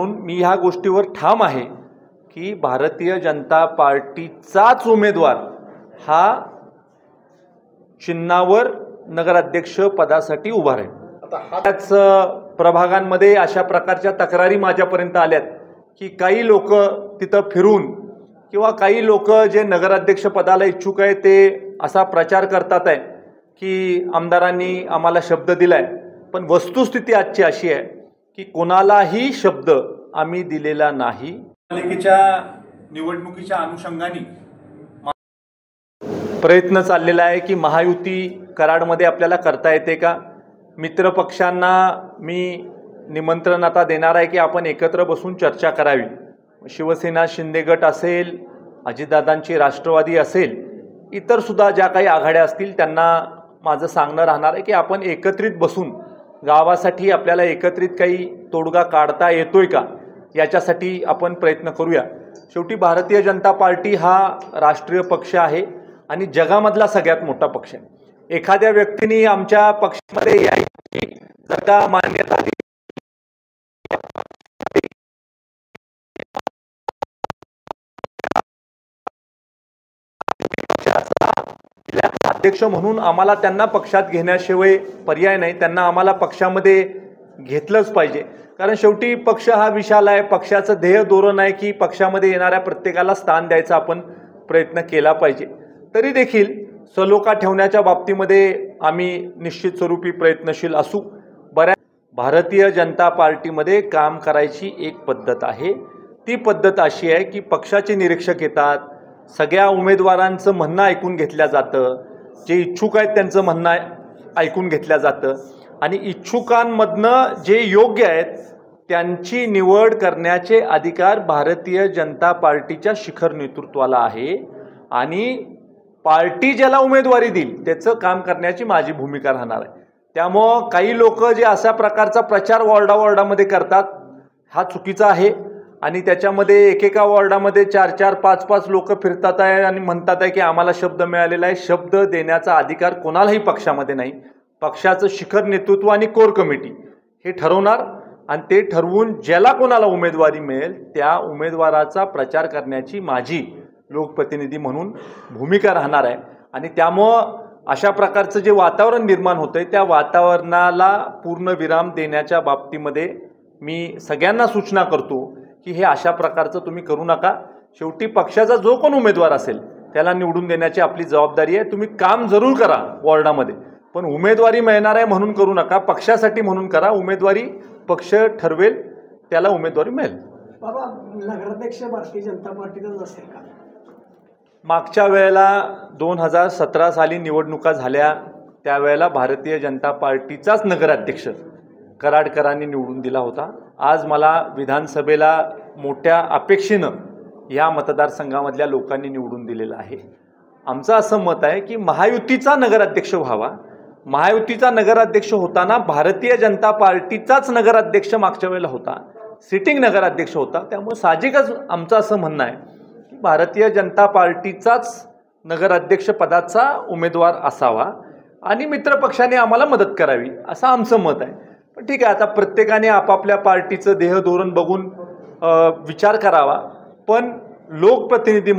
मित्रों, मी ह्या गोष्टीवर ठाम आहे की भारतीय जनता पार्टीचाच उमेदवार हा चिन्हावर नगराध्यक्ष पदासाठी उभा राहील। त्याच प्रभागांमध्ये अशा प्रकारच्या तक्रारी माझ्यापर्यंत आल्यात की काही लोक तिथं फिरून किंवा काही लोक जे नगराध्यक्ष पदाला इच्छुक आहे ते असा प्रचार करतात आहे की आमदारांनी आम्हाला शब्द दिलाय, पण वस्तुस्थिती आजची अशी आहे की कोणालाही शब्द आम्ही दिलेला नाही। पालिकेच्या निवडणुकीच्या अनुषंगाने प्रयत्न चाललेला आहे की महायुती कराडमध्ये आपल्याला करता येते का। मित्र पक्षांना मी निमंत्रण आता देणार आहे की आपण एकत्र बसून चर्चा करावी। शिवसेना शिंदे गट असेल, अजितदादांची राष्ट्रवादी असेल, इतर सुद्धा ज्या काही आघाड्या असतील त्यांना माझं सांगणं राहणार आहे की आपण एकत्रित बसून गावासाठी आपल्याला एकत्रित काही तोडगा काढता येतोय का याच्यासाठी आपण प्रयत्न करूया। शेवटी भारतीय जनता पार्टी हा राष्ट्रीय पक्ष आहे आणि जगामधला सगळ्यात मोठा पक्ष आहे। एखाद्या व्यक्तीने आमच्या पक्षामध्ये यायची जर का मान्यता दिली अध्यक्ष म्हणून आम्हाला त्यांना पक्षात घेण्याशिवाय पर्याय नाही, त्यांना आम्हाला पक्षामध्ये घेतलंच पाहिजे। कारण शेवटी पक्ष हा विशाल आहे, पक्षाचं ध्येय धोरण आहे की पक्षामध्ये येणाऱ्या प्रत्येकाला स्थान द्यायचा आपण प्रयत्न केला पाहिजे। तरी देखील सलोखा ठेवण्याच्या बाबतीमध्ये आम्ही निश्चित स्वरूपी प्रयत्नशील असू। बऱ्याच भारतीय जनता पार्टीमध्ये काम करायची एक पद्धत आहे, ती पद्धत अशी आहे की पक्षाचे निरीक्षक येतात, सगळ्या उमेदवारांचं म्हणणं ऐकून घेतलं जातं, जे इच्छुक आहेत त्यांचं म्हणणं ऐकून घेतलं जातं आणि इच्छुकांमधनं जे योग्य आहेत त्यांची निवड करण्याचे अधिकार भारतीय जनता पार्टीच्या शिखर नेतृत्वाला आहे आणि पार्टी ज्याला उमेदवारी देईल त्याचं काम करण्याची माझी भूमिका राहणार आहे। त्यामुळं काही लोक जे अशा प्रकारचा प्रचार वॉर्डामध्ये करतात हा चुकीचा आहे आणि त्याच्यामध्ये एकेका वॉर्डामध्ये 4-4, 5-5 लोक फिरतात आहे आणि म्हणतात आहे की आम्हाला शब्द मिळालेला आहे। शब्द देण्याचा अधिकार कोणालाही पक्षामध्ये नाही। पक्षाचं शिखर नेतृत्व आणि कोर कमिटी हे ठरवणार आणि ते ठरवून ज्याला कोणाला उमेदवारी मिळेल त्या उमेदवाराचा प्रचार करण्याची माझी लोकप्रतिनिधी म्हणून भूमिका राहणार आहे आणि त्यामुळं अशा प्रकारचं जे वातावरण निर्माण होतंय त्या वातावरणाला पूर्ण विराम देण्याच्या बाबतीमध्ये मी सगळ्यांना सूचना करतो की हे अशा प्रकारचं तुम्ही करू नका। शेवटी पक्षाचा जो कोण उमेदवार असेल त्याला निवडून देण्याची आपली जबाबदारी आहे। तुम्ही काम जरूर करा वॉर्डामध्ये, पण उमेदवारी मिळणार आहे म्हणून करू नका, पक्षासाठी म्हणून करा। उमेदवारी पक्ष ठरवेल त्याला उमेदवारी मिळेल। बाबा, नगराध्यक्ष भारतीय जनता पार्टीचाच असेल का? मागच्या वेळेला 2017 साली निवडणुका झाल्या त्यावेळेला भारतीय जनता पार्टीचाच नगराध्यक्ष कराडकरांनी निवडून दिला होता। आज मला विधानसभेला मोठ्या अपेक्षेनं या मतदारसंघामधल्या लोकांनी निवडून दिलेलं आहे। आमचं असं मत आहे की महायुतीचा नगराध्यक्ष व्हावा। महायुतीचा नगराध्यक्ष होताना भारतीय जनता पार्टीचाच नगराध्यक्ष मागच्या वेळेला होता, सिटिंग नगराध्यक्ष होता, त्यामुळे साहजिकच आमचं असं म्हणणं आहे की भारतीय जनता पार्टीचाच नगराध्यक्ष पदाचा उमेदवार असावा आणि मित्रपक्षाने आम्हाला मदत करावी असं आमचं मत आहे। पण ठीक आहे, आता प्रत्येकाने आपापल्या पार्टीचं ध्येय धोरण बघून विचार करावा, पण लोकप्रतिनिधी